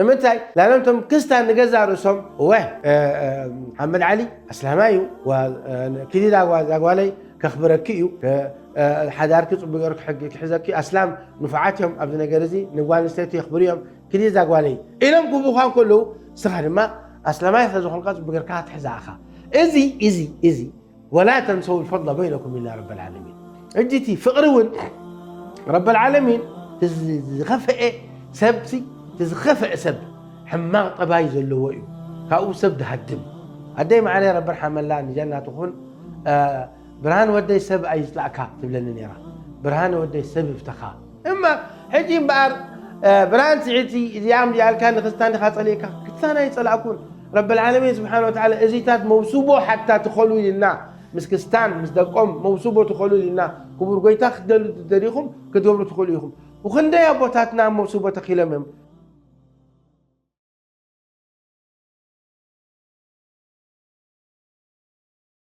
نمتاي لأنهم كستان نجزا رسم محمد علي أسلامايو وكذي داغوالي كخبركيو حدارك صبغرك حق حزكي أسلام نفعاتهم أبدنا جرزي نقول نستيت يخبريهم كذي داغوالي إلهم كوبوخان كله سخر ما أسلاماي فزو خلقات بقركات حزاخا إزي ولا تنسوا الفضل بينكم إلا رب العالمين أجتي فقرون رب العالمين تزغفئ سبسي تزغفئ سب حماق طبايز اللي هو كأو سب ده هدم عليه رب الرحمن الله جنة تكون برهان ودي سب أي يطلعك تبلن نيرة برهان ودي سب افتخا إما حجي بار برهان سعيتي إذا عم ديال كان خستاني خاص عليك كثانا يطلعكون رب العالمين سبحانه وتعالى إزيتات موسوبه حتى تخلوا لنا مسكستان مسدقهم موسوبه تخلوا لنا كبر قيتا خدلوا تاريخهم كتبوا تخلوا لهم وخندي أبوتاتنا موسوبة تخيلهم